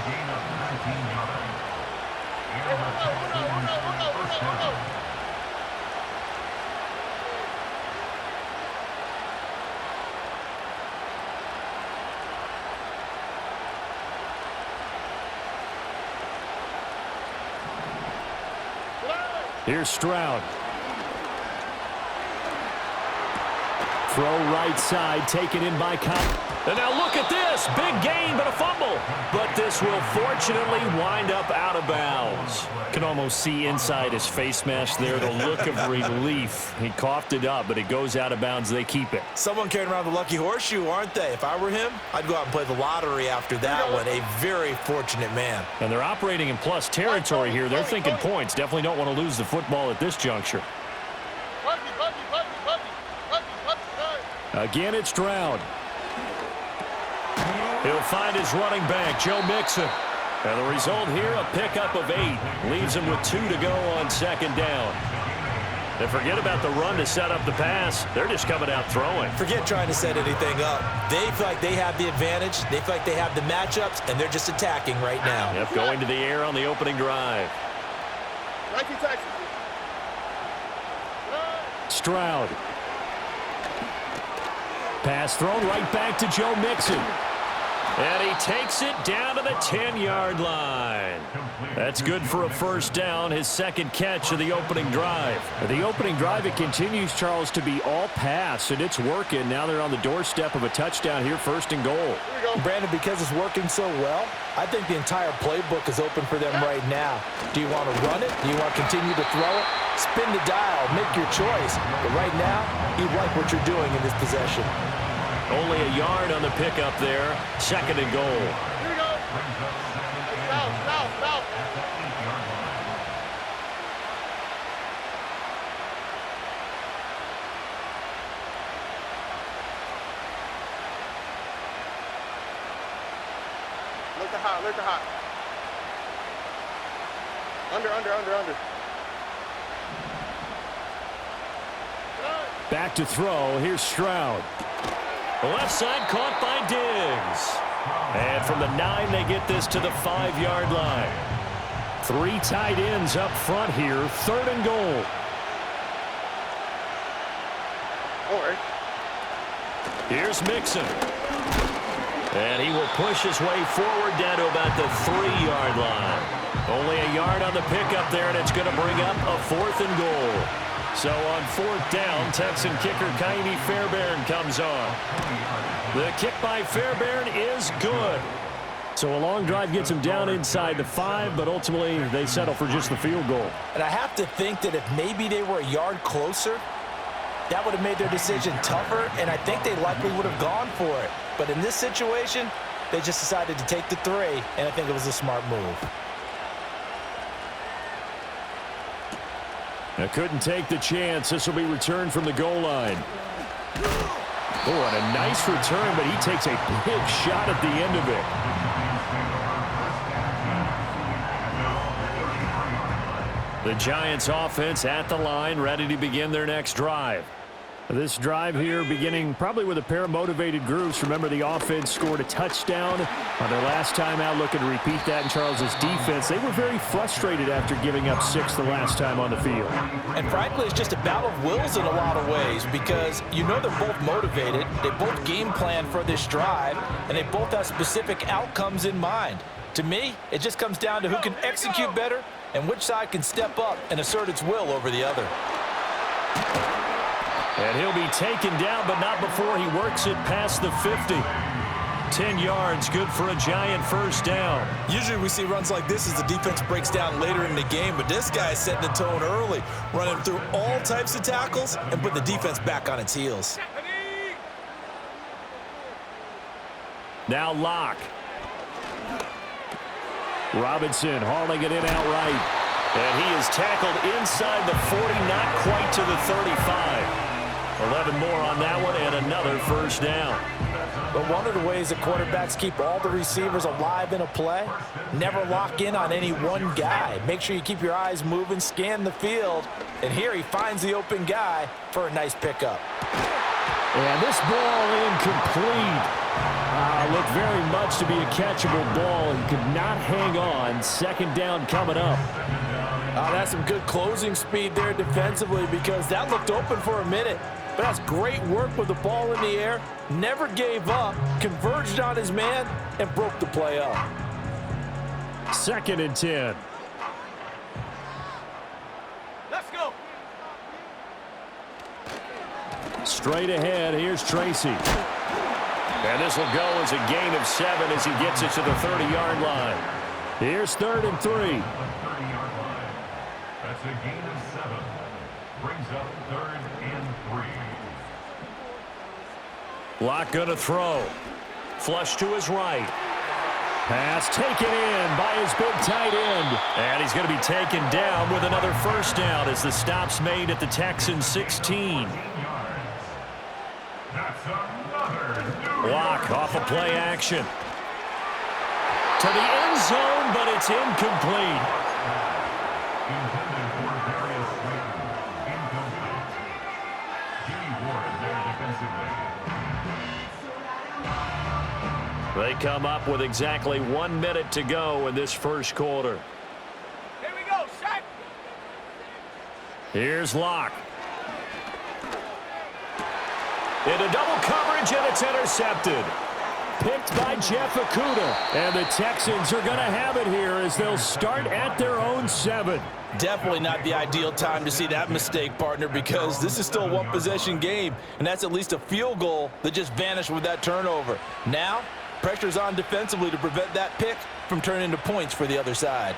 gain of 17 yards. And the Texans first down. Here's Stroud. Throw right side, taken in by Cobb. And now look at this. Big gain, but a fumble. But this will fortunately wind up out of bounds. Can almost see inside his face mask there the look of relief. He coughed it up, but it goes out of bounds. They keep it. Someone carrying around the lucky horseshoe, aren't they? If I were him, I'd go out and play the lottery after that one. A very fortunate man. And they're operating in plus territory here. They're thinking points. Definitely don't want to lose the football at this juncture. Again, it's Stroud. He'll find his running back, Joe Mixon. And the result here, a pickup of 8. Leaves him with 2 to go on second down. And forget about the run to set up the pass. They're just coming out throwing. Forget trying to set anything up. They feel like they have the advantage. They feel like they have the matchups, and they're just attacking right now. Yep, going to the air on the opening drive. Stroud. Pass thrown right back to Joe Mixon. And he takes it down to the 10-yard line. That's good for a first down, his second catch of the opening drive. The opening drive, it continues, Charles, to be all pass, and it's working. Now they're on the doorstep of a touchdown here, first and goal. Brandon, because it's working so well, I think the entire playbook is open for them right now. Do you want to run it? Do you want to continue to throw it? Spin the dial, make your choice. But right now, you like what you're doing in this possession. Only a yard on the pickup there. Second and goal. Here we go. South. Look at hot. Under. Back to throw. Here's Stroud. Left side caught by Diggs. And from the 9, they get this to the 5-yard line. 3 tight ends up front here. Third and goal. Here's Mixon. And he will push his way forward down to about the 3-yard line. Only a yard on the pickup there, and it's going to bring up a 4th and goal. So on 4th down, Texan kicker Kaimi Fairbairn comes on. The kick by Fairbairn is good. So a long drive gets him down inside the 5, but ultimately they settle for just the field goal. And I have to think that if maybe they were a yard closer, that would have made their decision tougher, and I think they likely would have gone for it. But in this situation, they just decided to take the 3, and I think it was a smart move. Now couldn't take the chance. This will be returned from the goal line. Oh, and a nice return, but he takes a big shot at the end of it. The Giants offense at the line, ready to begin their next drive. This drive here beginning probably with a pair of motivated groups. Remember, the offense scored a touchdown on their last time out, looking to repeat that in Charles's defense. They were very frustrated after giving up 6 the last time on the field. And frankly, it's just a battle of wills in a lot of ways because you know they're both motivated. They both game plan for this drive, and they both have specific outcomes in mind. To me, it just comes down to who can execute better and which side can step up and assert its will over the other. And he'll be taken down, but not before he works it past the 50. 10 yards, good for a Giant first down. Usually we see runs like this as the defense breaks down later in the game, but this guy is setting the tone early, running through all types of tackles and put the defense back on its heels. Now Locke. Robinson hauling it in outright. And he is tackled inside the 40, not quite to the 35. 11 more on that one, and another first down. But one of the ways that quarterbacks keep all the receivers alive in a play, never lock in on any one guy. Make sure you keep your eyes moving, scan the field, and here he finds the open guy for a nice pickup. And this ball incomplete. Looked very much to be a catchable ball and could not hang on. Second down coming up. That's some good closing speed there defensively because that looked open for a minute. But that's great work with the ball in the air. Never gave up, converged on his man, and broke the play up. 2nd and 10. Let's go. Straight ahead, here's Tracy. And this will go as a gain of 7 as he gets it to the 30-yard line. Here's 3rd and 3. 30-yard line. That's a gain of 7. Brings up 3rd and 3. Locke going to throw. Flush to his right. Pass taken in by his big tight end. And he's going to be taken down with another first down as the stop's made at the Texans 16. That's another Locke off of play action. To the end zone, but it's incomplete. intended for Darius Slayton. Incomplete. Jimmy Ward there defensively. They come up with exactly 1 minute to go in this first quarter. Here we go, shot. Here's Locke. Into double coverage, and it's intercepted. Picked by Jeff Okudah. And the Texans are going to have it here as they'll start at their own 7. Definitely not the ideal time to see that mistake, partner, because this is still a one-possession game, and that's at least a field goal that just vanished with that turnover. Now, pressure's on defensively to prevent that pick from turning into points for the other side.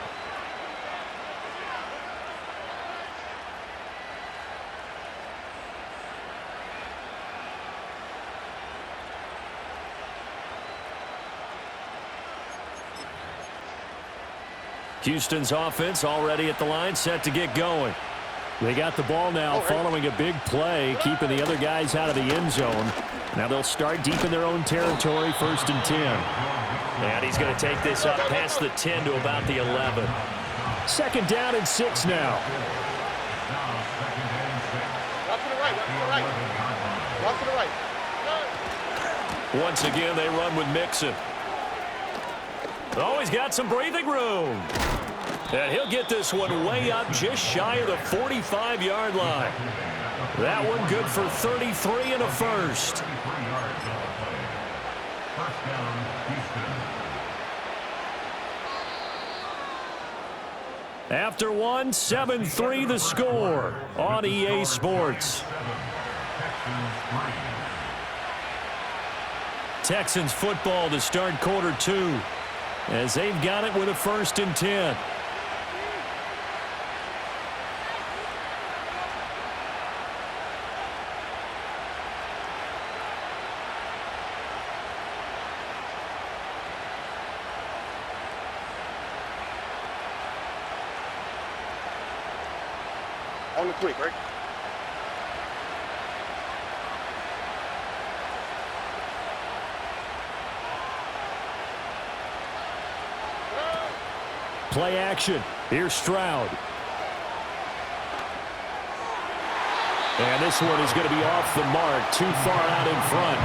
Houston's offense already at the line, set to get going. They got the ball now following a big play, keeping the other guys out of the end zone. Now they'll start deep in their own territory, 1st and 10. And he's going to take this up past the 10 to about the 11. 2nd down and 6 now. Walk to the right, walk to the right. Walk to the right. Once again, they run with Mixon. Oh, he's got some breathing room. And he'll get this one way up just shy of the 45-yard line. That one good for 33 and a first. 33 yards on the play. First down, Houston. After one, 7-3 the score on EA Sports. Texans football to start quarter 2 as they've got it with a 1st and 10. On the tweak, right? Play action. Here's Stroud. And this one is going to be off the mark, too far out in front.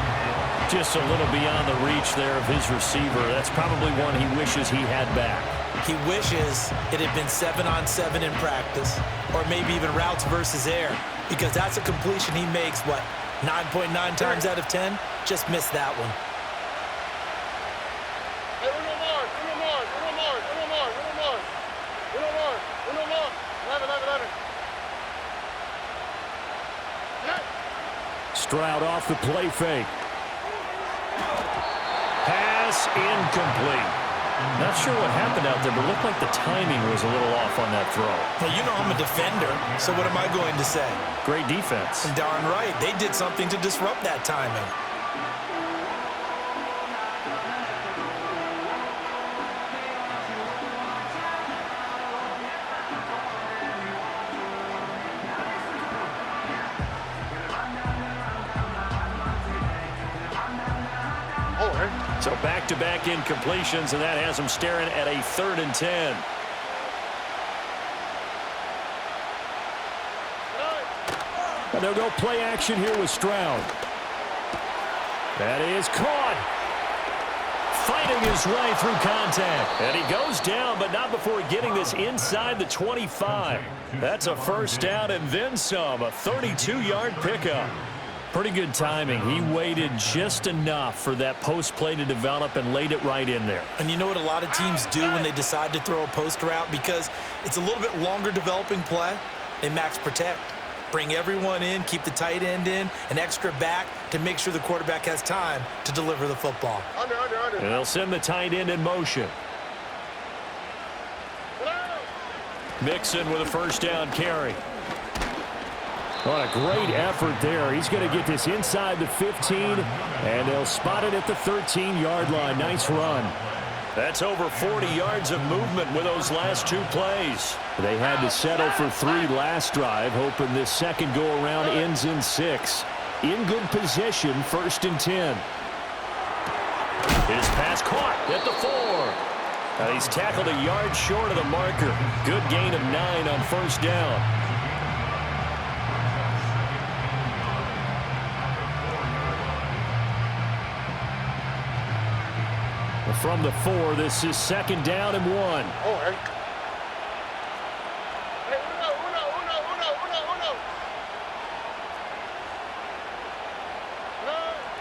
Just a little beyond the reach there of his receiver. That's probably one he wishes he had back. He wishes it had been 7-on-7 in practice, or maybe even routes versus air, because that's a completion he makes, 9.9 times out of 10? Just missed that one. Hey, Uno Mars. 11. Stroud off the play fake. Pass incomplete. Not sure what happened out there, but it looked like the timing was a little off on that throw. Well, you know I'm a defender, so what am I going to say? Great defense. Darn right. They did something to disrupt that timing. So back-to-back incompletions, and that has them staring at a 3rd and 10. And they'll go play action here with Stroud. That is caught. fighting his way through contact. And he goes down, but not before getting this inside the 25. That's a first down and then some, a 32-yard pickup. Pretty good timing. He waited just enough for that post play to develop and laid it right in there. And you know what a lot of teams do when they decide to throw a post route? Because it's a little bit longer developing play, they max protect. Bring everyone in, keep the tight end in, an extra back to make sure the quarterback has time to deliver the football. Under. And they'll send the tight end in motion. Mixon with a first down carry. What a great effort there. He's going to get this inside the 15, and they'll spot it at the 13-yard line. Nice run. That's over 40 yards of movement with those last two plays. They had to settle for 3 last drive, hoping this second go-around ends in 6. In good position, 1st and 10. His pass caught at the 4. He's tackled a yard short of the marker. Good gain of 9 on first down. From the 4, this is 2nd down and 1. Oh, Eric. Hey, uno.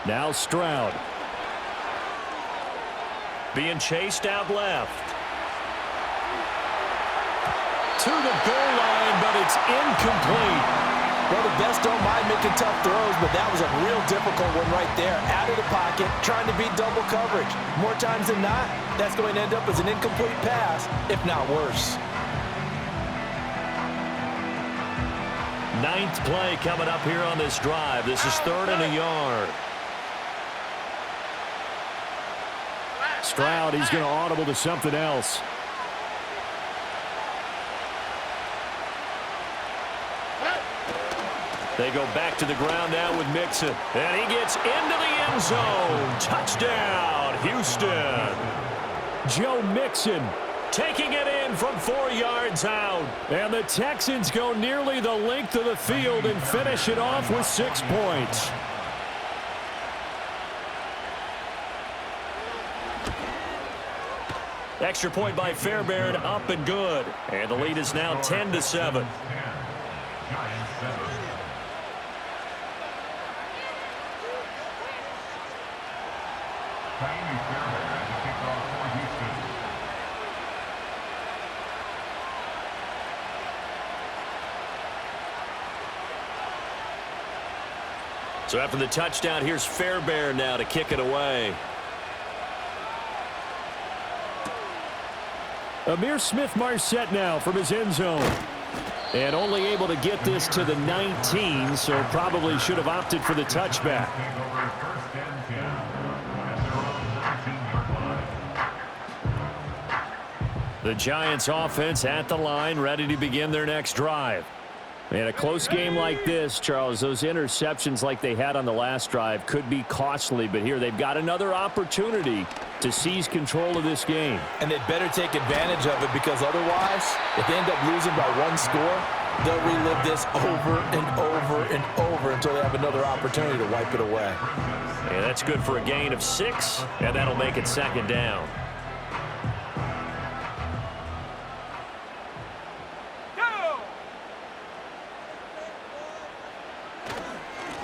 Now Stroud. Being chased out left. To the goal line, but it's incomplete. Well, the best don't mind making tough throws, but that was a real difficult one right there. Out of the pocket, trying to beat double coverage. More times than not, that's going to end up as an incomplete pass, if not worse. 9th play coming up here on this drive. This is 3rd and a yard. Stroud, he's going to audible to something else. They go back to the ground now with Mixon. And he gets into the end zone. Touchdown, Houston. Joe Mixon taking it in from 4 yards out. And the Texans go nearly the length of the field and finish it off with 6 points. Extra point by Fairbairn, up and good. And the lead is now 10-7. So after the touchdown, here's Fairbairn now to kick it away. Amir Smith-Marset now from his end zone. And only able to get this to the 19, so probably should have opted for the touchback. The Giants offense at the line, ready to begin their next drive. And a close game like this, Charles, those interceptions like they had on the last drive could be costly, but here they've got another opportunity to seize control of this game. And they'd better take advantage of it, because otherwise, if they end up losing by 1 score, they'll relive this over and over and over until they have another opportunity to wipe it away. And that's good for a gain of 6, and that'll make it 2nd down.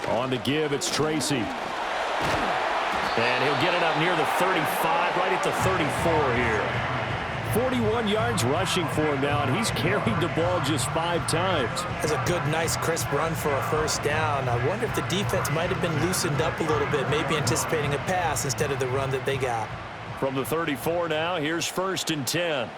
On the give, it's Tracy. And he'll get it up near the 35, right at the 34 here. 41 yards rushing for him now, and he's carried the ball just 5 times. That's a good, nice, crisp run for a first down. I wonder if the defense might have been loosened up a little bit, maybe anticipating a pass instead of the run that they got. From the 34 now, here's 1st and 10.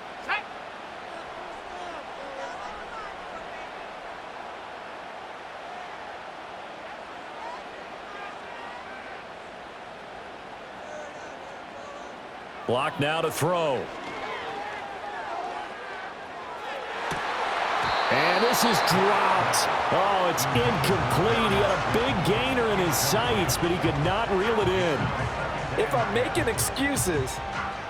Block now to throw. And this is dropped. Oh, it's incomplete. He had a big gainer in his sights, but he could not reel it in. If I'm making excuses,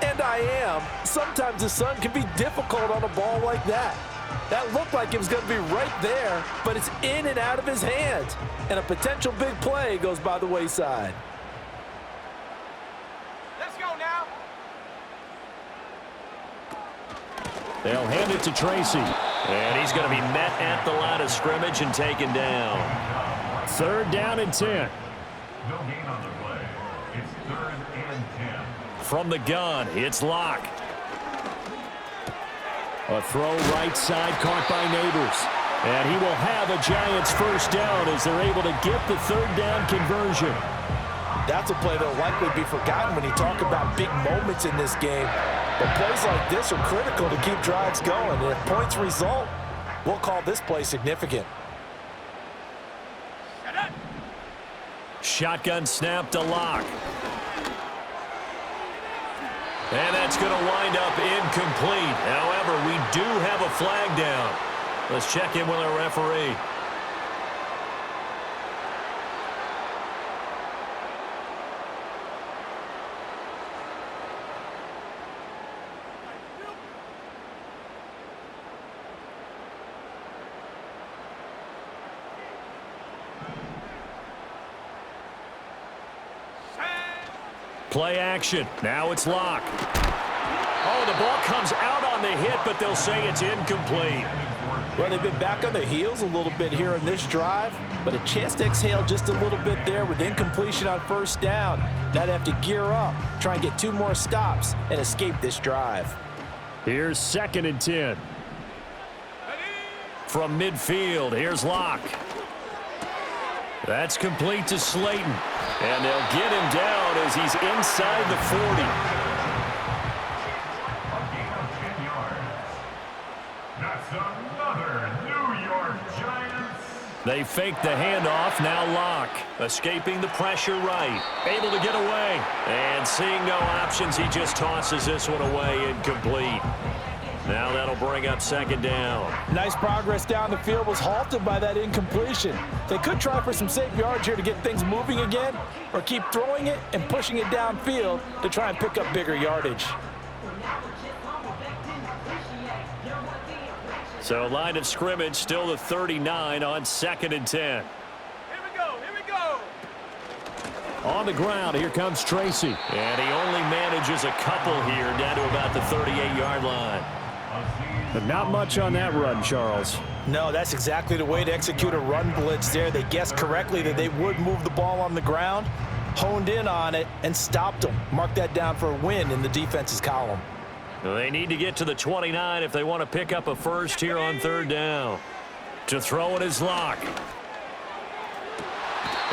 and I am, sometimes the sun can be difficult on a ball like that. That looked like it was going to be right there, but it's in and out of his hands. And a potential big play goes by the wayside. Let's go now. They'll hand it to Tracy. And he's going to be met at the line of scrimmage and taken down. 3rd down and 10. No gain on the play. It's 3rd and 10. From the gun, it's Locke. A throw right side caught by Neighbors. And he will have a Giants 1st down as they're able to get the 3rd down conversion. That's a play that will likely be forgotten when you talk about big moments in this game. But plays like this are critical to keep drives going. And if points result, we'll call this play significant. Shotgun snap to Locke. And that's going to wind up incomplete. However, we do have a flag down. Let's check in with our referee. Play action. Now it's Locke. Oh, the ball comes out on the hit, but they'll say it's incomplete. Well, they've been back on their heels a little bit here in this drive, but a chance to exhale just a little bit there with incompletion on 1st down. Now they have to gear up, try and get 2 more stops, and escape this drive. Here's 2nd and 10. From midfield, here's Locke. That's complete to Slayton. And they'll get him down as he's inside the 40. A gain of 10 yards. That's another New York Giants. They fake the handoff. Now Locke escaping the pressure right. Able to get away. And seeing no options, he just tosses this one away incomplete. Now that'll bring up 2nd down. Nice progress down the field was halted by that incompletion. They could try for some safe yards here to get things moving again, or keep throwing it and pushing it downfield to try and pick up bigger yardage. So line of scrimmage still the 39 on 2nd and 10. Here we go. Here we go. On the ground, here comes Tracy. And he only manages a couple here down to about the 38-yard line. But not much on that run, Charles. No, that's exactly the way to execute a run blitz there. They guessed correctly that they would move the ball on the ground, honed in on it, and stopped them. Mark that down for a win in the defense's column. They need to get to the 29 if they want to pick up a 1st here on 3rd down. To throw it is Locke.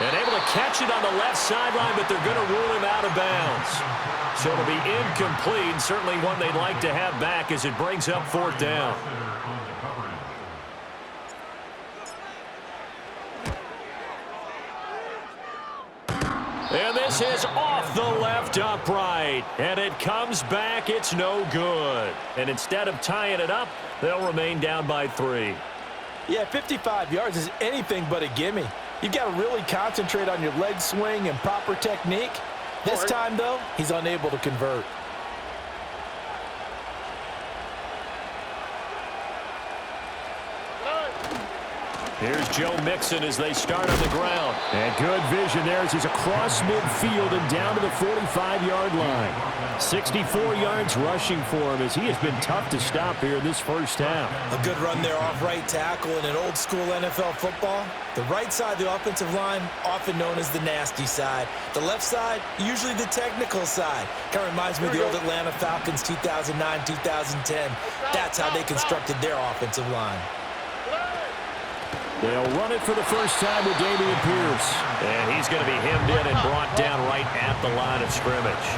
And able to catch it on the left sideline, but they're going to rule him out of bounds. So it'll be incomplete, certainly one they'd like to have back as it brings up 4th down. And this is off the left upright. And it comes back. It's no good. And instead of tying it up, they'll remain down by 3. Yeah, 55 yards is anything but a gimme. You've got to really concentrate on your leg swing and proper technique. This time, though, he's unable to convert. Here's Joe Mixon as they start on the ground. And good vision there as he's across midfield and down to the 45-yard line. 64 yards rushing for him as he has been tough to stop here in this 1st half. A good run there off right tackle in an old-school NFL football. The right side of the offensive line, often known as the nasty side. The left side, usually the technical side. Kind of reminds me of the old Atlanta Falcons 2009, 2010. That's how they constructed their offensive line. They'll run it for the 1st time with Dameon Pierce. And he's going to be hemmed in and brought down right at the line of scrimmage.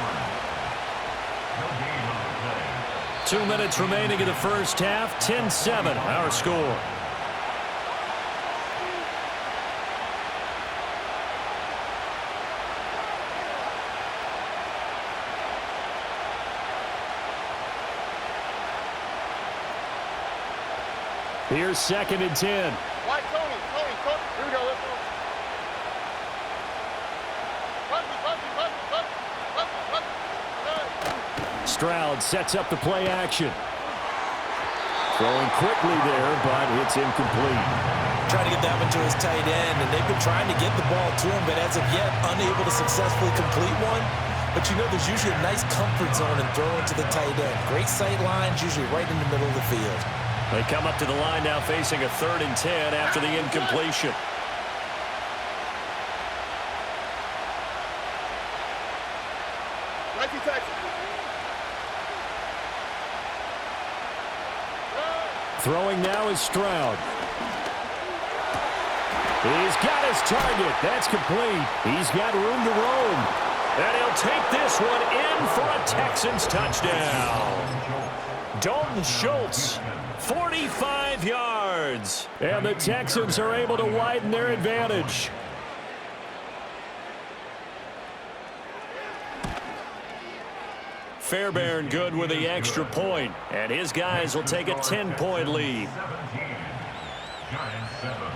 2 minutes remaining in the 1st half. 10-7 our score. Here's 2nd and 10. Right, Tony. Here we go. Let's go. Stroud sets up the play action. Throwing quickly there, but it's incomplete. Trying to get that one to his tight end, and they've been trying to get the ball to him, but as of yet, unable to successfully complete one. but you know there's usually a nice comfort zone in throwing to the tight end. Great sight lines, usually right in the middle of the field. They come up to the line now facing a 3rd and 10 after the incompletion. Throwing now is Stroud. He's got his target. That's complete. He's got room to roam. And he'll take this one in for a Texans touchdown. Dalton Schultz, 45 yards. And the Texans are able to widen their advantage. Fairbairn good with the extra point, and his guys will take a 10-point lead. 17. Giants 7.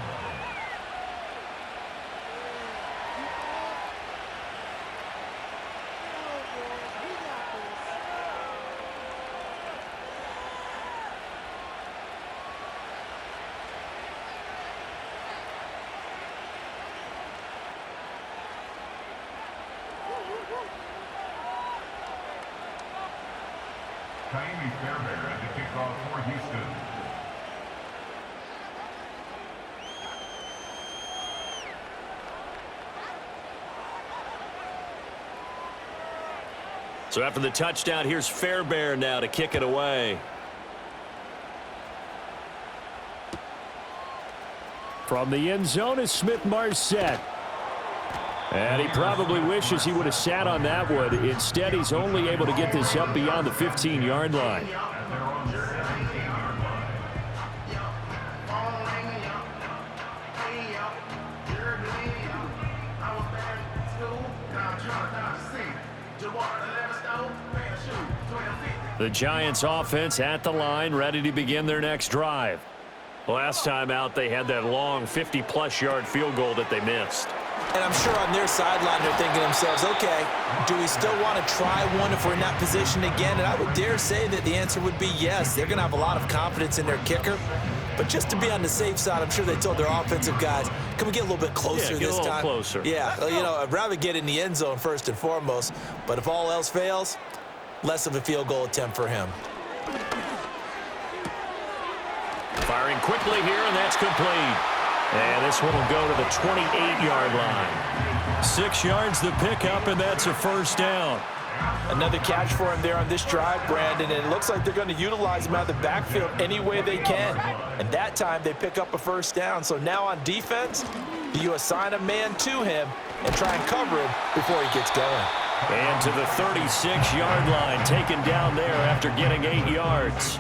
Fairbairn at the kickoff for Houston. So after the touchdown, here's Fairbairn now to kick it away. From the end zone is Smith-Marset. And he probably wishes he would have sat on that one. Instead, he's only able to get this up beyond the 15-yard line. The Giants offense at the line, ready to begin their next drive. Last time out, they had that long 50-plus yard field goal that they missed. And I'm sure on their sideline they're thinking to themselves, okay, do we still want to try one if we're in that position again? And I would dare say that the answer would be yes. They're going to have a lot of confidence in their kicker. But just to be on the safe side, I'm sure they told their offensive guys, can we get a little bit closer this time? Get a little closer. Yeah, you know, I'd rather get in the end zone first and foremost. But if all else fails, less of a field goal attempt for him. Firing quickly here, and that's complete. And this one will go to the 28-yard line. 6 yards the pickup, and that's a first down. Another catch for him there on this drive, Brandon, and it looks like they're going to utilize him out of the backfield any way they can. And that time they pick up a first down. So now on defense, you assign a man to him and try and cover him before he gets going. And to the 36-yard line, taken down there after getting 8 yards.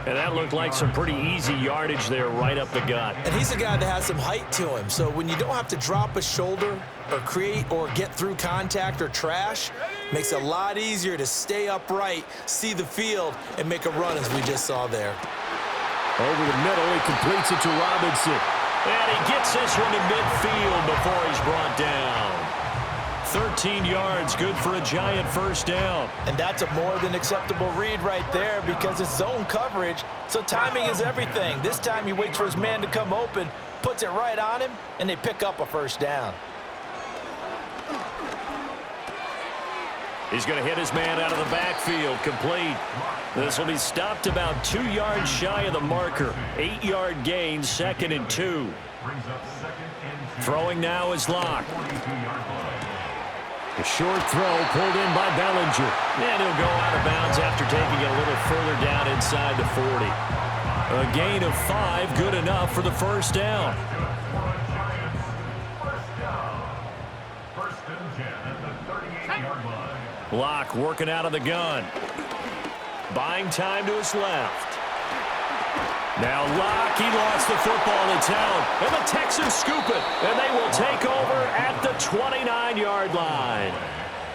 And that looked like some pretty easy yardage there right up the gut. And he's a guy that has some height to him. So when you don't have to drop a shoulder or create or get through contact or trash, makes it a lot easier to stay upright, see the field, and make a run as we just saw there. Over the middle, he completes it to Robinson. And he gets this one to midfield before he's brought down. 13 yards, good for a Giant first down. And that's a more than acceptable read right there because it's zone coverage, so timing is everything. This time he waits for his man to come open, puts it right on him, and they pick up a first down. He's going to hit his man out of the backfield, complete. This will be stopped about 2 yards shy of the marker. 8-yard gain, 2nd and 2. Throwing now is Locke. A short throw pulled in by Bellinger. And he'll go out of bounds after taking it a little further down inside the 40. A gain of 5, good enough for the first down. First and 10 at the 38-yard line. Locke working out of the gun. Buying time to his left. Now Locke, he lost the football. It's out. And the Texans scoop it. And they will take over at the 29-yard line.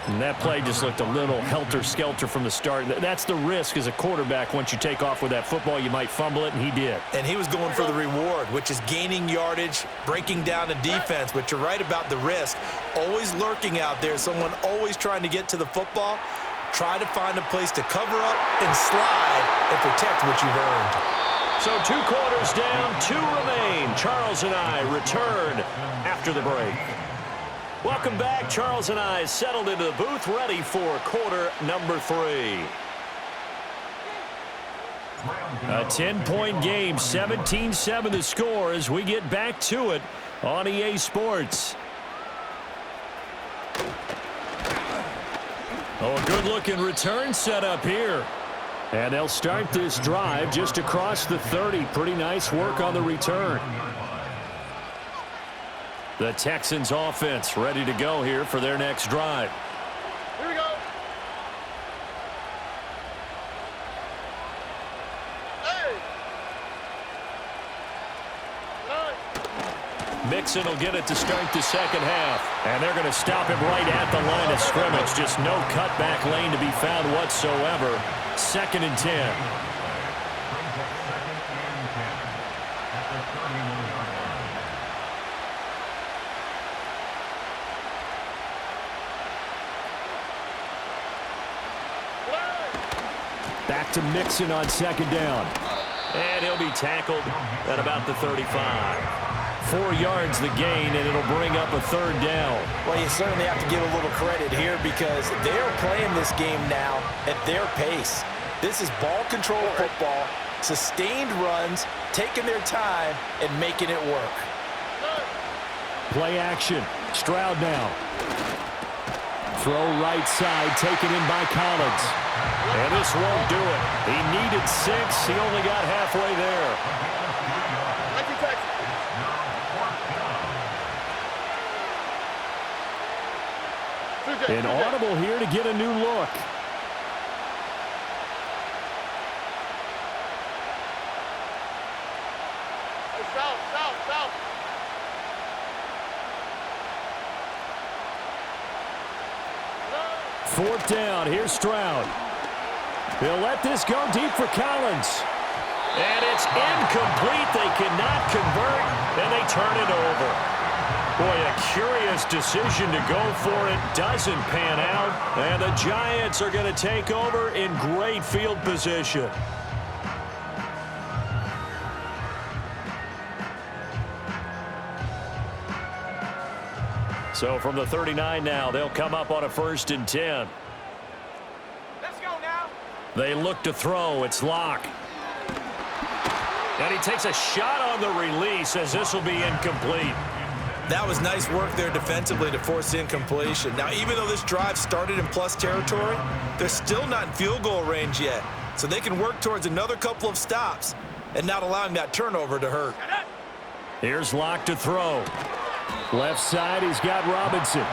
And that play just looked a little helter-skelter from the start. That's the risk as a quarterback. Once you take off with that football, you might fumble it, and he did. And he was going for the reward, which is gaining yardage, breaking down the defense. But you're right about the risk. Always lurking out there, someone always trying to get to the football. Try to find a place to cover up and slide and protect what you've earned. So 2 quarters down, 2 remain. Charles and I return after the break. Welcome back. Charles and I settled into the booth, ready for quarter number 3. A 10-point game, 17-7 the score as we get back to it on EA Sports. Oh, a good-looking return set up here. And they'll start this drive just across the 30. Pretty nice work on the return. The Texans offense ready to go here for their next drive. Here we go. Hey. Nice. Mixon will get it to start the second half. And they're going to stop him right at the line of scrimmage. Just no cutback lane to be found whatsoever. 2nd and 10. Back to Mixon on 2nd down. And he'll be tackled at about the 35. 4 yards the gain, and it'll bring up a 3rd down. Well, you certainly have to give a little credit here because they're playing this game now at their pace. This is ball control football, sustained runs, taking their time, and making it work. Play action. Stroud now. Throw right side, taken in by Collins. And this won't do it. He needed 6. He only got halfway there. An audible here to get a new look. South. 4th down. Here's Stroud. He'll let this go deep for Collins. And it's incomplete. They cannot convert, and they turn it over. Boy, a curious decision to go for it. Doesn't pan out, and the Giants are going to take over in great field position. So from the 39 now, they'll come up on a 1st and 10. Let's go now. They look to throw. It's Locke. And he takes a shot on the release as this will be incomplete. That was nice work there defensively to force incompletion. Now, even though this drive started in plus territory, they're still not in field goal range yet. So they can work towards another couple of stops and not allowing that turnover to hurt. Here's Locke to throw. Left side, he's got Robinson.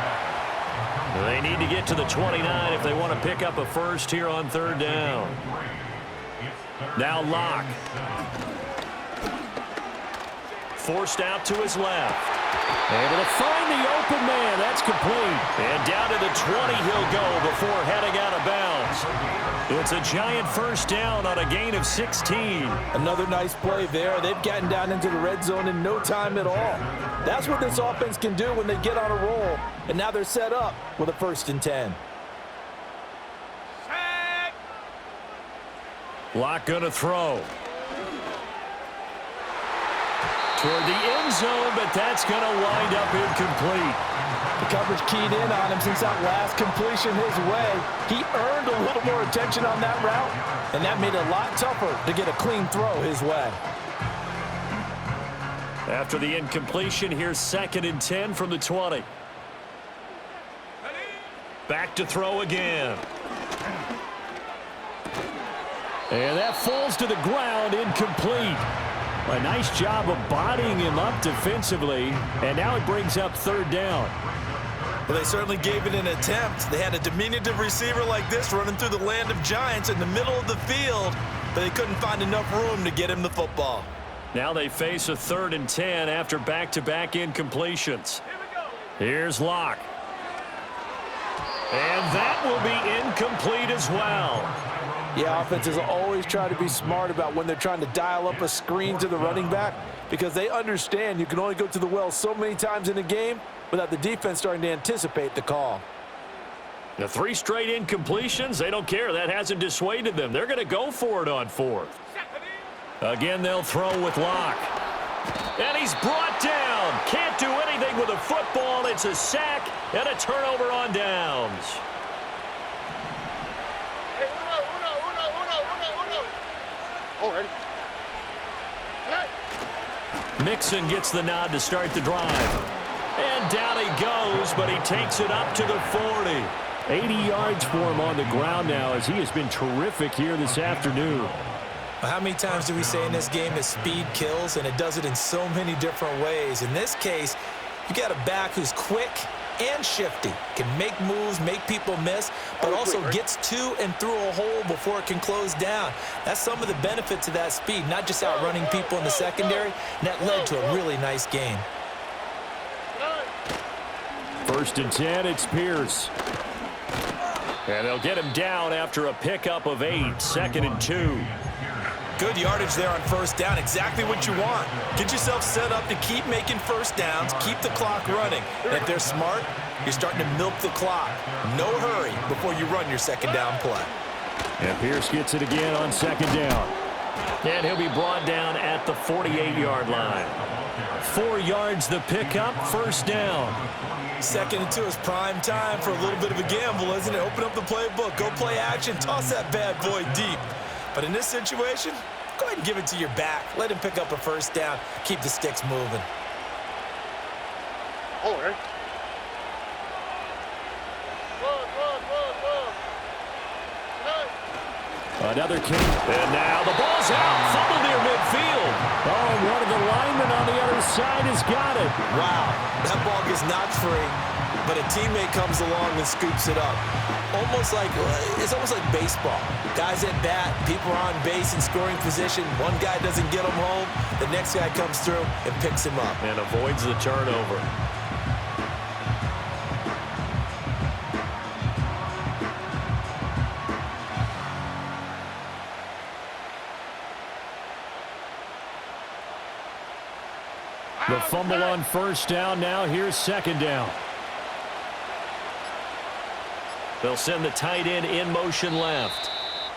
They need to get to the 29 if they want to pick up a first here on 3rd down. Now Locke. Forced out to his left. Able to find the open man. That's complete. And down to the 20 he'll go before heading out of bounds. It's a Giant 1st down on a gain of 16. Another nice play there. They've gotten down into the red zone in no time at all. That's what this offense can do when they get on a roll. And now they're set up with a 1st and 10. Locke gonna throw. Toward the end zone, but that's going to wind up incomplete. The coverage keyed in on him since that last completion his way. He earned a little more attention on that route, and that made it a lot tougher to get a clean throw his way. After the incompletion, here's 2nd and 10 from the 20. Back to throw again. And that falls to the ground, incomplete. A nice job of bodying him up defensively, and now it brings up 3rd down. Well, they certainly gave it an attempt. They had a diminutive receiver like this running through the land of giants in the middle of the field, but they couldn't find enough room to get him the football. Now they face a 3rd and 10 after back-to-back incompletions. Here's Locke. And that will be incomplete as well. Yeah, offenses always try to be smart about when they're trying to dial up a screen to the running back because they understand you can only go to the well so many times in a game without the defense starting to anticipate the call. The 3 straight incompletions, they don't care. That hasn't dissuaded them. They're going to go for it on 4th. Again, they'll throw with Locke. And he's brought down. Can't do anything anything with a football. It's a sack and a turnover on downs. Hey, uno. Already. Mixon gets the nod to start the drive. And down he goes, but he takes it up to the 40. 80 yards for him on the ground now as he has been terrific here this afternoon. How many times do we say in this game that speed kills, and it does it in so many different ways? In this case, you got a back who's quick and shifty, can make moves, make people miss, but also gets to and through a hole before it can close down. That's some of the benefits of that speed, not just outrunning people in the secondary, and that led to a really nice gain. 1st and 10, it's Pierce. And they'll get him down after a pickup of 8, 2nd and 2. Good yardage there on 1st down, exactly what you want. Get yourself set up to keep making 1st downs, keep the clock running. And if they're smart, you're starting to milk the clock. No hurry before you run your 2nd down play. And Pierce gets it again on 2nd down. And he'll be brought down at the 48-yard line. 4 yards the pickup, 1st down. 2nd and 2 is prime time for a little bit of a gamble, isn't it? Open up the playbook, go play action, toss that bad boy deep. But in this situation, go ahead and give it to your back. Let him pick up a 1st down. Keep the sticks moving. Already. Another kick. And now the ball's out. Fumble near midfield. Oh, and one of the linemen on the other side has got it. Wow, that ball gets knocked free, but a teammate comes along and scoops it up. It's almost like baseball. Guys at bat, people are on base in scoring position. One guy doesn't get him home. The next guy comes through and picks him up. And avoids the turnover. The fumble on 1st down. Now here's 2nd down. They'll send the tight end in motion left.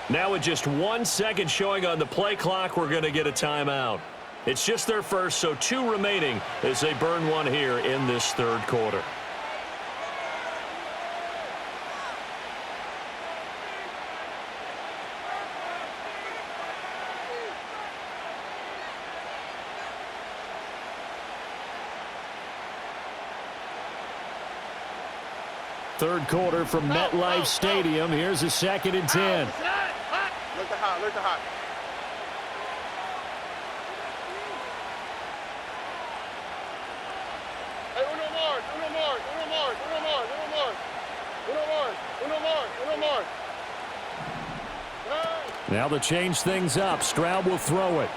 Now with just 1 second showing on the play clock, we're going to get a timeout. It's just their first, so 2 remaining as they burn one here in this 3rd quarter. Third quarter from MetLife Stadium. Here's a 2nd and 10. Look the hot. Hey, uno more. Now to change things up, Stroud will throw it.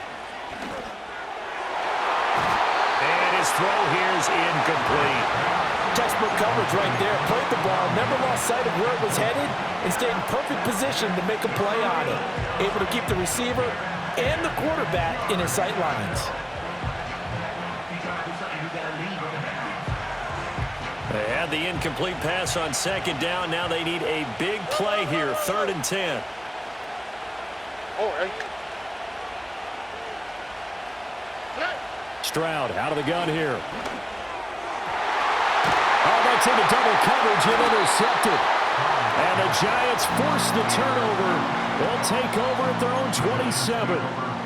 And his throw here is incomplete. Textbook coverage right there. Played the ball, never lost sight of where it was headed, and stayed in perfect position to make a play on it. Able to keep the receiver and the quarterback in his sight lines. They had the incomplete pass on 2nd down. Now they need a big play here, 3rd and 10. Stroud out of the gun here. Oh, that's into double coverage and intercepted. And the Giants force the turnover. They'll take over at their own 27.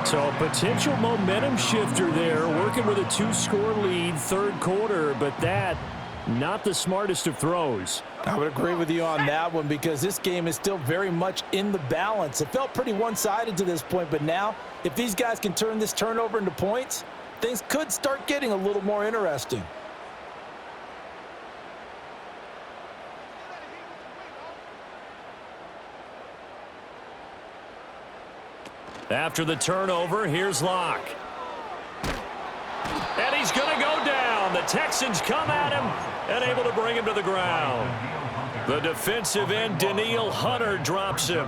So a potential momentum shifter there, working with a 2-score lead, 3rd quarter, but that not the smartest of throws. I would agree with you on that one because this game is still very much in the balance. It felt pretty one-sided to this point, but now if these guys can turn this turnover into points, things could start getting a little more interesting. After the turnover, here's Locke. And he's going to go down. The Texans come at him and able to bring him to the ground. The defensive end, Danielle Hunter, drops him.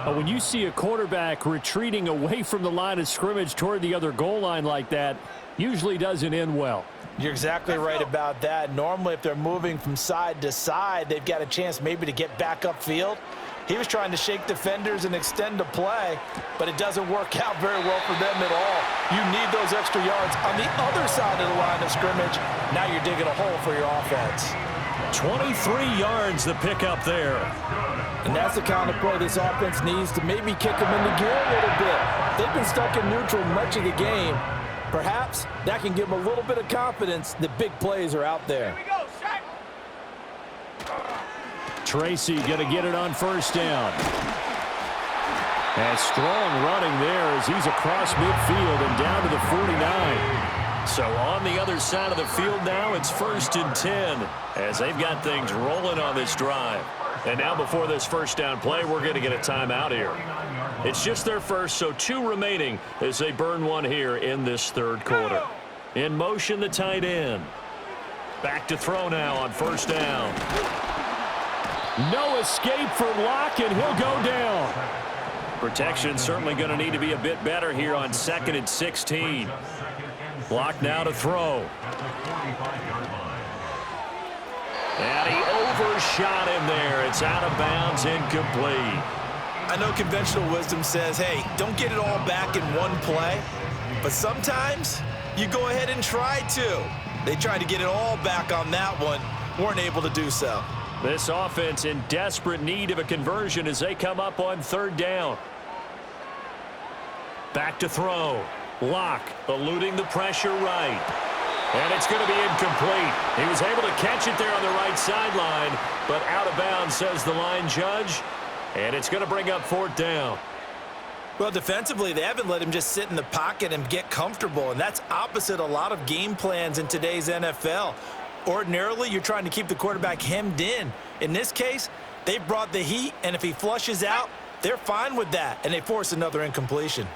When you see a quarterback retreating away from the line of scrimmage toward the other goal line like that, usually doesn't end well. You're exactly right about that. Normally, if they're moving from side to side, they've got a chance maybe to get back upfield. He was trying to shake defenders and extend the play, but it doesn't work out very well for them at all. You need those extra yards on the other side of the line of scrimmage. Now you're digging a hole for your offense. 23 yards the pickup there. And that's the kind of play this offense needs to maybe kick them into gear a little bit. They've been stuck in neutral much of the game. Perhaps that can give them a little bit of confidence that big plays are out there. Tracy going to get it on first down. And strong running there as he's across midfield and down to the 49. So on the other side of the field now, it's 1st and 10 as they've got things rolling on this drive. And now before this first down play, we're going to get a timeout here. It's just their first, so 2 remaining as they burn one here in this third quarter. In motion, the tight end. Back to throw now on first down. No escape for Locke, and he'll go down. Protection certainly going to need to be a bit better here on 2nd and 16. Locke now to throw. And he overshot him there. It's out of bounds, incomplete. I know conventional wisdom says, hey, don't get it all back in one play. But sometimes you go ahead and try to. They tried to get it all back on that one. Weren't able to do so. This offense in desperate need of a conversion as they come up on 3rd down. Back to throw. Locke eluding the pressure right. And it's going to be incomplete. He was able to catch it there on the right sideline, but out of bounds, says the line judge. And it's going to bring up 4th down. Well, defensively, they haven't let him just sit in the pocket and get comfortable, and that's opposite a lot of game plans in today's NFL. Ordinarily, you're trying to keep the quarterback hemmed in. In this case, they brought the heat, and if he flushes out, they're fine with that, and they force another incompletion.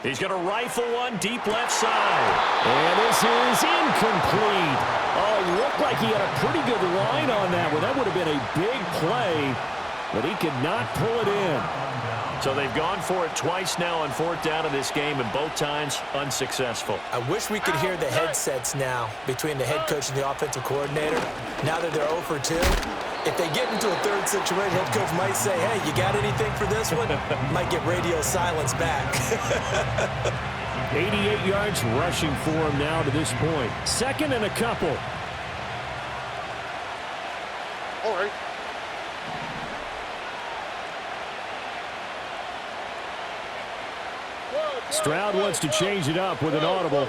He's going to rifle one deep left side. And this is incomplete. Oh, it looked like he had a pretty good line on that one. That would have been a big play, but he could not pull it in. So they've gone for it twice now on 4th down in this game, and both times unsuccessful. I wish we could hear the headsets now between the head coach and the offensive coordinator. Now that they're 0 for 2, if they get into a third situation, head coach might say, hey, you got anything for this one? Might get radio silence back. 88 yards rushing for him now to this point. 2nd and a couple. All right. Stroud wants to change it up with an audible.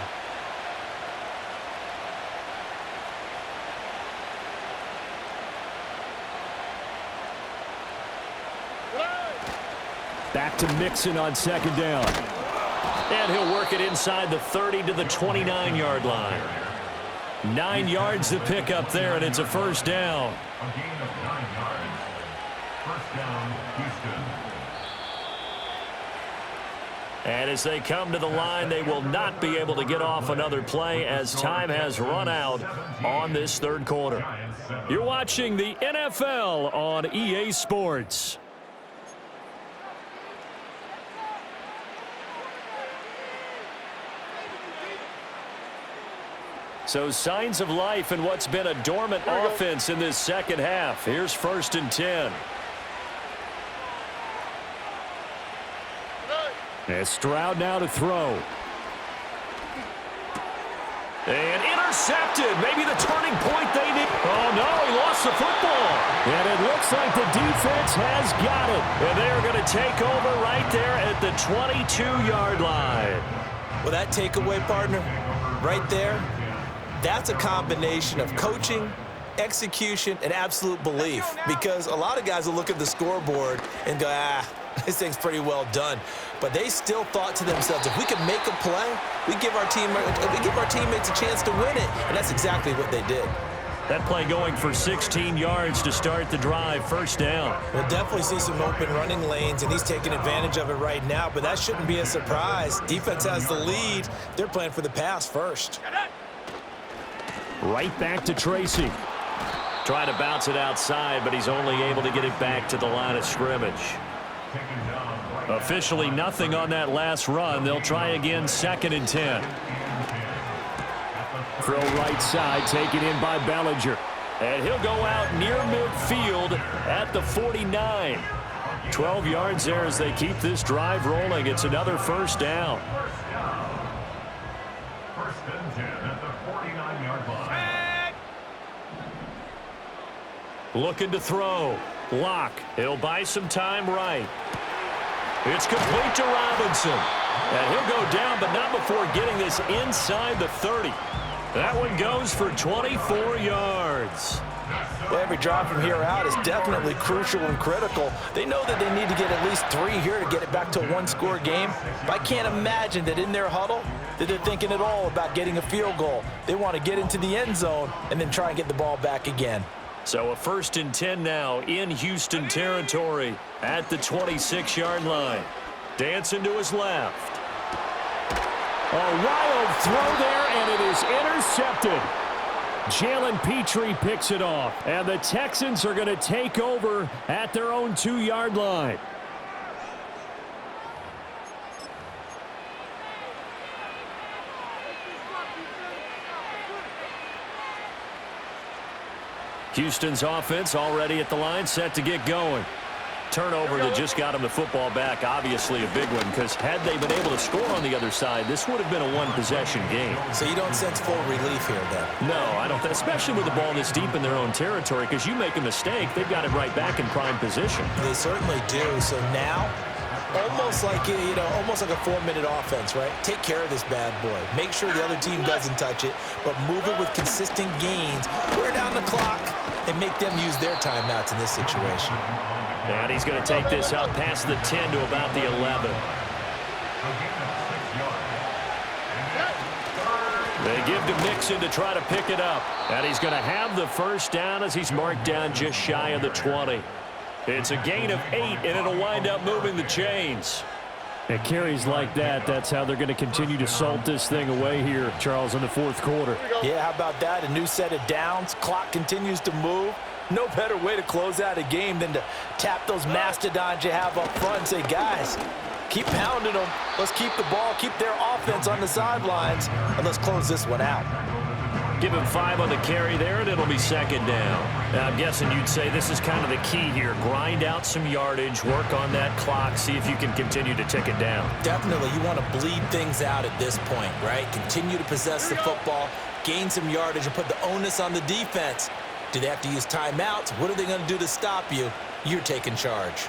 Back to Mixon on 2nd down. And he'll work it inside the 30 to the 29-yard line. 9 yards to pick up there, and it's a 1st down. A gain of 9 yards. 1st down, Houston. And as they come to the line, they will not be able to get off another play as time has run out on this third quarter. You're watching the NFL on EA Sports. So signs of life in what's been a dormant offense in this second half. Here's 1st and 10. And Stroud now to throw. And intercepted. Maybe the turning point they need. Oh, no, he lost the football. And it looks like the defense has got it. And they're going to take over right there at the 22-yard line. Well, that takeaway, partner, right there, that's a combination of coaching, execution, and absolute belief. Because a lot of guys will look at the scoreboard and go, this thing's pretty well done. But they still thought to themselves, if we can make a play, we give our teammates a chance to win it. And that's exactly what they did. That play going for 16 yards to start the drive, 1st down. We'll definitely see some open running lanes, and he's taking advantage of it right now. But that shouldn't be a surprise. Defense has the lead. They're playing for the pass first. Right back to Tracy. Trying to bounce it outside, but he's only able to get it back to the line of scrimmage. Officially nothing on that last run. They'll try again, 2nd and 10. Throw right side, taken in by Bellinger. And he'll go out near midfield at the 49. 12 yards there as they keep this drive rolling. It's another first down. First and 10 at the 49-yard line. Looking to throw. Lock. He'll buy some time right. It's complete to Robinson. And he'll go down, but not before getting this inside the 30. That one goes for 24 yards. Well, every drive from here out is definitely crucial and critical. They know that they need to get at least 3 here to get it back to a one-score game. But I can't imagine that in their huddle that they're thinking at all about getting a field goal. They want to get into the end zone and then try and get the ball back again. So a first and 10 now in Houston territory at the 26-yard line. Dancing to his left. A wild throw there, and it is intercepted. Jalen Petrie picks it off, and the Texans are going to take over at their own 2-yard line. Houston's offense already at the line, set to get going. Turnover that just got him the football back, obviously a big one, because had they been able to score on the other side, this would have been a one-possession game. So you don't sense full relief here, then? No, I don't, especially with the ball this deep in their own territory, because you make a mistake, they've got it right back in prime position. They certainly do. So now, almost like almost like a 4-minute offense, right? Take care of this bad boy. Make sure the other team doesn't touch it, but move it with consistent gains. Wear down the clock and make them use their timeouts in this situation. And he's going to take this up past the 10 to about the 11. They give to Mixon to try to pick it up. And he's going to have the first down as he's marked down just shy of the 20. It's a gain of 8, and it'll wind up moving the chains. It carries like that. That's how they're going to continue to salt this thing away here, Charles, in the fourth quarter. Yeah, how about that? A new set of downs. Clock continues to move. No better way to close out a game than to tap those mastodons you have up front and say, guys, keep pounding them. Let's keep the ball, keep their offense on the sidelines, and let's close this one out. Give him 5 on the carry there, and it'll be second down. Now, I'm guessing you'd say this is kind of the key here. Grind out some yardage, work on that clock, see if you can continue to tick it down. Definitely. You want to bleed things out at this point, right? Continue to possess the football, gain some yardage, and put the onus on the defense. Do they have to use timeouts? What are they going to do to stop you? You're taking charge.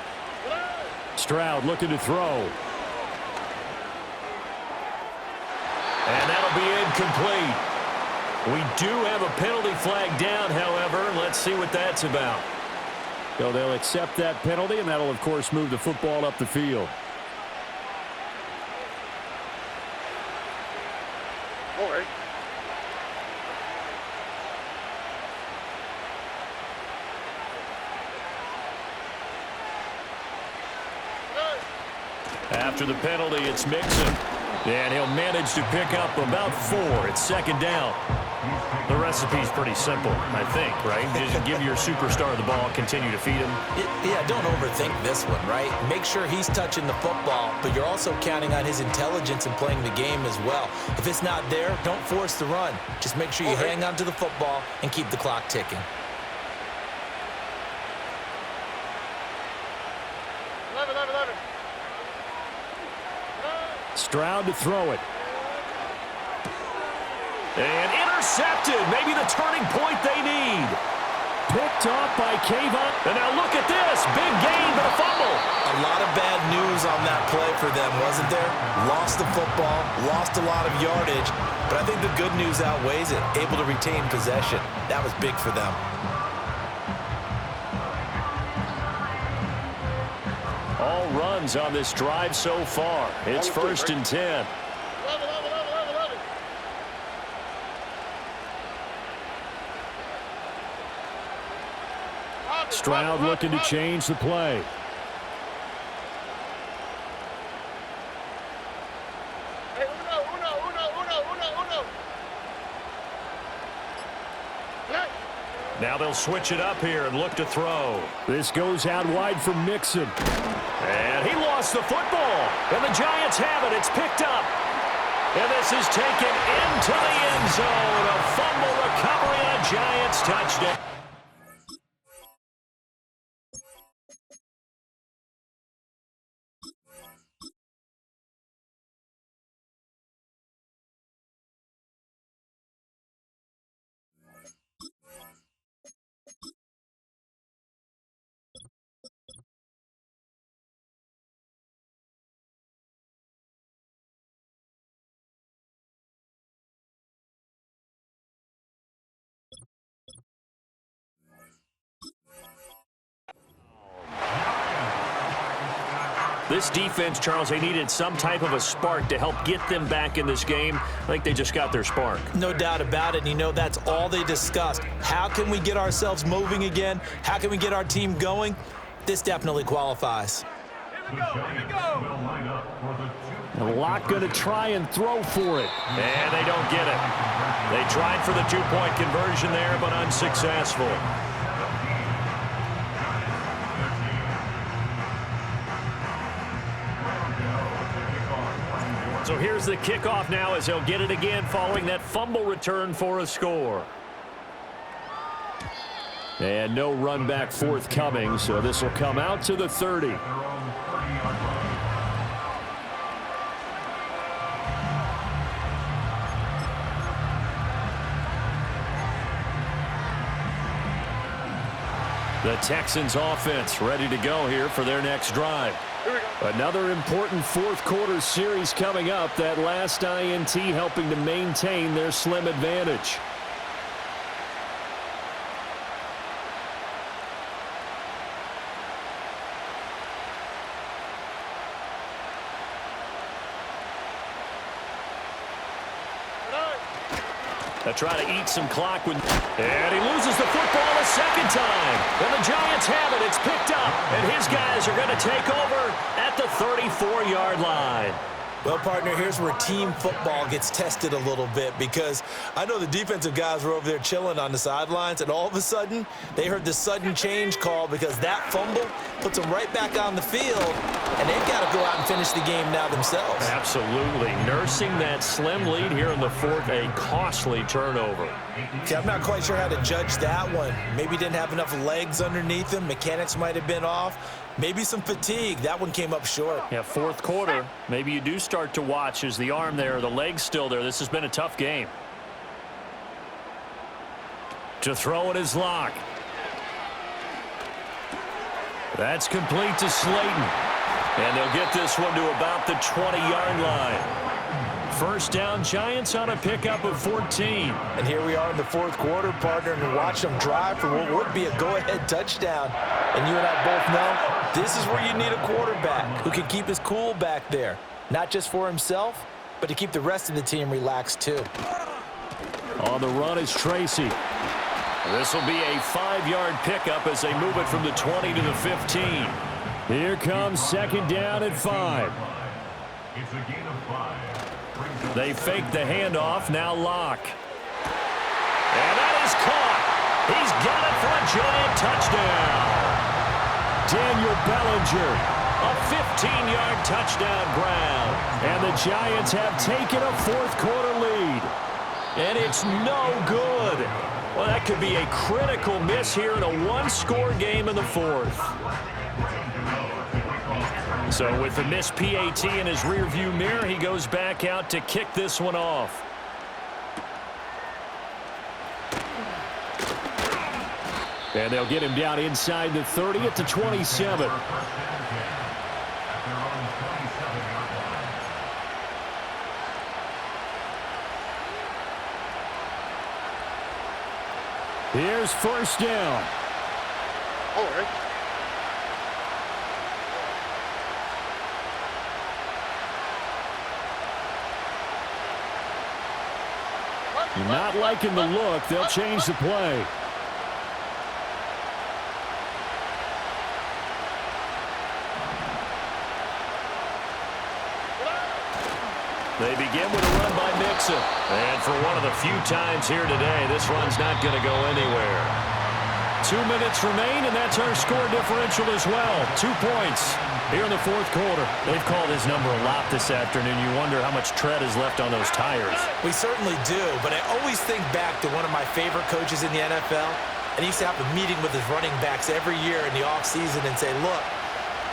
Stroud looking to throw. And that'll be incomplete. We do have a penalty flag down, however. Let's see what that's about. So they'll accept that penalty, and that'll, of course, move the football up the field. All right. After the penalty, it's Mixon. And he'll manage to pick up about 4. It's second down. The recipe's pretty simple, I think, right? Just give your superstar the ball, continue to feed him. Yeah, don't overthink this one, right? Make sure he's touching the football, but you're also counting on his intelligence in playing the game as well. If it's not there, don't force the run. Just make sure you hang on to the football and keep the clock ticking. 11. Stroud to throw it. And intercepted. Maybe the turning point they need. Picked off by Kayvon. And now look at this. Big gain, but a fumble. A lot of bad news on that play for them, wasn't there? Lost the football, lost a lot of yardage, but I think the good news outweighs it. Able to retain possession. That was big for them. All runs on this drive so far. It's first and 10. 11. Stroud looking to change the play. Hey, uno. Hey. Now they'll switch it up here and look to throw. This goes out wide for Mixon. And he lost the football. And the Giants have it. It's picked up. And this is taken into the end zone. A fumble recovery and a Giants touchdown. This defense, Charles, they needed some type of a spark to help get them back in this game. I think they just got their spark. No doubt about it. And you know, that's all they discussed. How can we get ourselves moving again? How can we get our team going? This definitely qualifies. Locke going to try and throw for it. And they don't get it. They tried for the two-point conversion there, but unsuccessful. So here's the kickoff now as they'll get it again following that fumble return for a score. And no run back forthcoming, so this will come out to the 30. The Texans offense ready to go here for their next drive. Another important fourth quarter series coming up. That last INT helping to maintain their slim advantage. They'll try to eat some clock. And he loses the football a second time. And the Giants have it. It's picked up. And his guys are going to take over at the 34-yard line. Well, partner, here's where team football gets tested a little bit, because I know the defensive guys were over there chilling on the sidelines, and all of a sudden, they heard the sudden change call because that fumble puts them right back on the field, and they've got to go out and finish the game now themselves. Absolutely. Nursing that slim lead here in the fourth, a costly turnover. See, I'm not quite sure how to judge that one. Maybe didn't have enough legs underneath him. Mechanics might have been off. Maybe some fatigue. That one came up short. Yeah, fourth quarter. Maybe you do start to watch as the arm there, the leg's still there. This has been a tough game. To throw it is Locke. That's complete to Slayton. And they'll get this one to about the 20-yard line. First down, Giants on a pickup of 14. And here we are in the fourth quarter, partner, and watch them drive for what would be a go-ahead touchdown. And you and I both know this is where you need a quarterback who can keep his cool back there. Not just for himself, but to keep the rest of the team relaxed too. On the run is Tracy. This will be a 5-yard pickup as they move it from the 20 to the 15. Here comes second down at 5. It's a gain of 5. They fake the handoff, now Locke. And that is caught. He's got it for a giant touchdown. Daniel Bellinger. A 15-yard touchdown Brown. And the Giants have taken a fourth quarter lead. And it's no good. Well, that could be a critical miss here in a one-score game in the fourth. So with the missed PAT in his rearview mirror, he goes back out to kick this one off. And they'll get him down inside the 30 at the 27. Here's first down. All right. Not liking the look. They'll change the play. They begin with a run by Mixon. And for one of the few times here today, this run's not going to go anywhere. 2 minutes remain, and that's our score differential as well. 2 points here in the fourth quarter. They've called his number a lot this afternoon. You wonder how much tread is left on those tires. We certainly do, but I always think back to one of my favorite coaches in the NFL, and he used to have a meeting with his running backs every year in the offseason and say, look,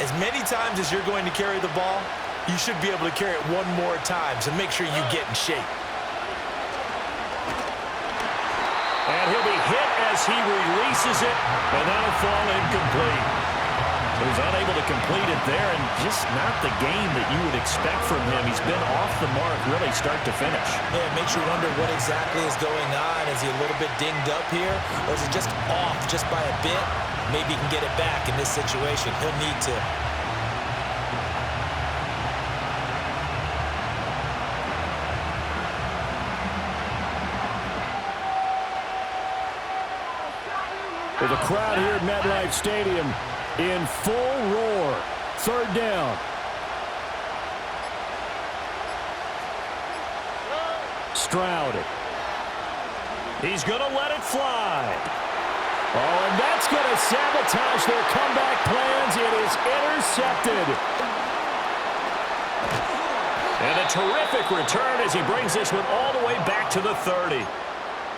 as many times as you're going to carry the ball, you should be able to carry it one more time, so make sure you get in shape. And he'll be hit as he releases it, and that'll fall incomplete. He was unable to complete it there, and just not the game that you would expect from him. He's been off the mark really start to finish. Yeah, it makes you wonder what exactly is going on. Is he a little bit dinged up here, or is it just off just by a bit? Maybe he can get it back in this situation. He'll need to. With a crowd here at MetLife Stadium in full roar. Third down. Stroud. He's going to let it fly. Oh, and that's going to sabotage their comeback plans. It is intercepted. And a terrific return as he brings this one all the way back to the 30.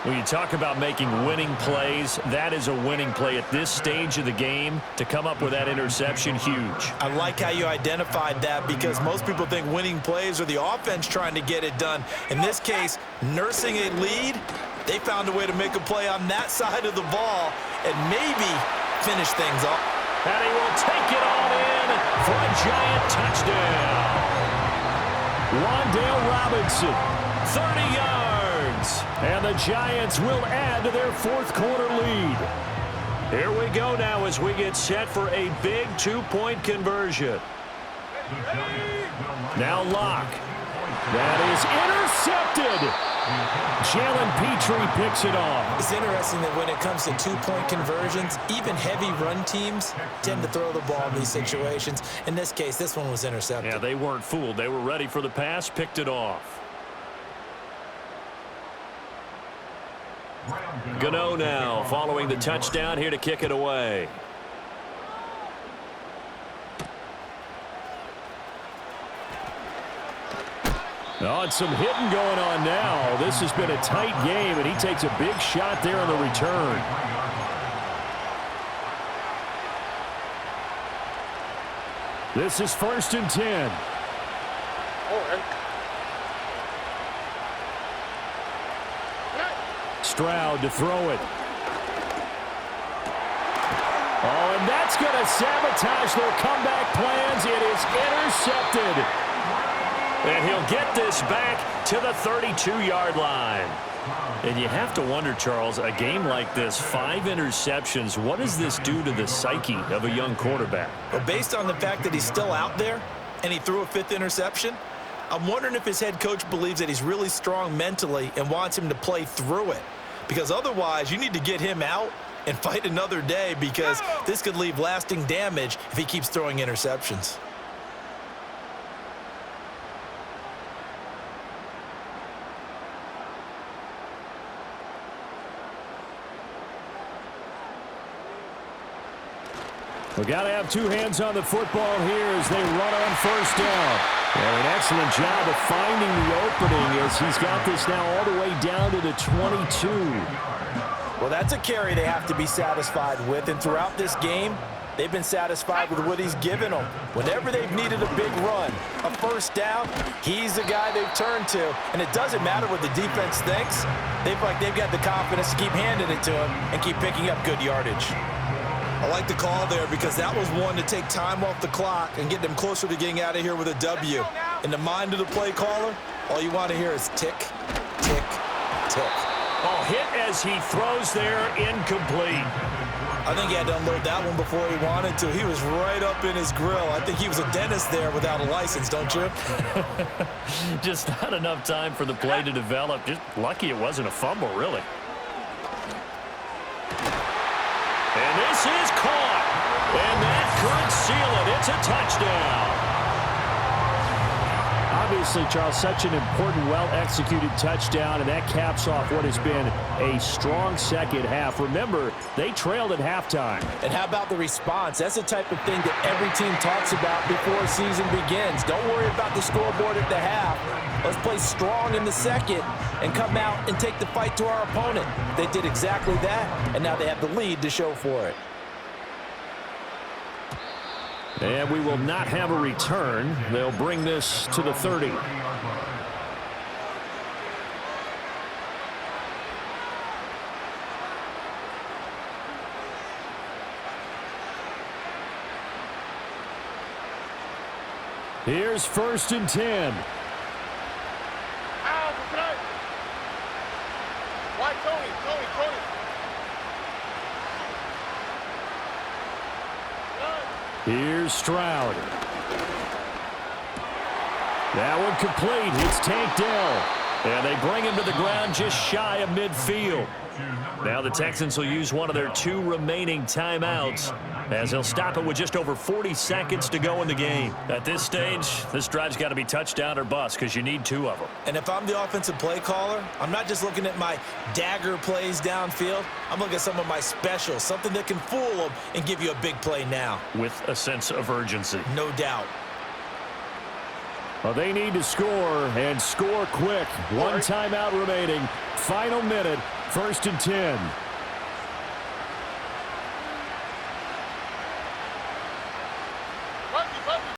When you talk about making winning plays, that is a winning play at this stage of the game. To come up with that interception, huge. I like how you identified that because most people think winning plays are the offense trying to get it done. In this case, nursing a lead, they found a way to make a play on that side of the ball and maybe finish things off. And he will take it all in for a giant touchdown. Wan'Dale Robinson, 30 yards. And the Giants will add to their fourth quarter lead. Here we go now as we get set for a big two-point conversion. Now Locke. That is intercepted. Jalen Petrie picks it off. It's interesting that when it comes to two-point conversions, even heavy run teams tend to throw the ball in these situations. In this case, this one was intercepted. Yeah, they weren't fooled. They were ready for the pass, picked it off. Gano now following the touchdown here to kick it away. Oh, and some hitting going on now. This has been a tight game, and he takes a big shot there on the return. This is 1st and 10. Stroud to throw it. Oh, and that's going to sabotage their comeback plans. It is intercepted. And he'll get this back to the 32-yard line. And you have to wonder, Charles, a game like this, 5 interceptions, what does this do to the psyche of a young quarterback? Well, based on the fact that he's still out there and he threw a 5th interception, I'm wondering if his head coach believes that he's really strong mentally and wants him to play through it. Because otherwise, you need to get him out and fight another day because this could leave lasting damage if he keeps throwing interceptions. We got to have 2 hands on the football here as they run on 1st down. And an excellent job of finding the opening as he's got this now all the way down to the 22. Well, that's a carry they have to be satisfied with. And throughout this game, they've been satisfied with what he's given them. Whenever they've needed a big run, a 1st down, he's the guy they've turned to. And it doesn't matter what the defense thinks. They've got the confidence to keep handing it to him and keep picking up good yardage. I like the call there because that was one to take time off the clock and get them closer to getting out of here with a W. In the mind of the play caller, all you want to hear is tick, tick, tick. Oh, hit as he throws there, incomplete. I think he had to unload that one before he wanted to. He was right up in his grill. I think he was a dentist there without a license, don't you? Just not enough time for the play to develop. Just lucky it wasn't a fumble, really. And this is caught. And that could seal it. It's a touchdown. Obviously, Charles, such an important, well-executed touchdown, and that caps off what has been a strong second half. Remember, they trailed at halftime. And how about the response? That's the type of thing that every team talks about before a season begins. Don't worry about the scoreboard at the half. Let's play strong in the second and come out and take the fight to our opponent. They did exactly that, and now they have the lead to show for it. And we will not have a return. They'll bring this to the 30. Here's 1st and 10. Why, Tony? Here's Stroud. That one complete. It's Tank Dell. And they bring him to the ground just shy of midfield. Now the Texans will use one of their 2 remaining timeouts as they'll stop it with just over 40 seconds to go in the game. At this stage, this drive's got to be touchdown or bust because you need 2 of them. And if I'm the offensive play caller, I'm not just looking at my dagger plays downfield. I'm looking at some of my specials, something that can fool them and give you a big play now. With a sense of urgency. No doubt. Well, they need to score, and score quick. 1 timeout remaining. Final minute, 1st and 10.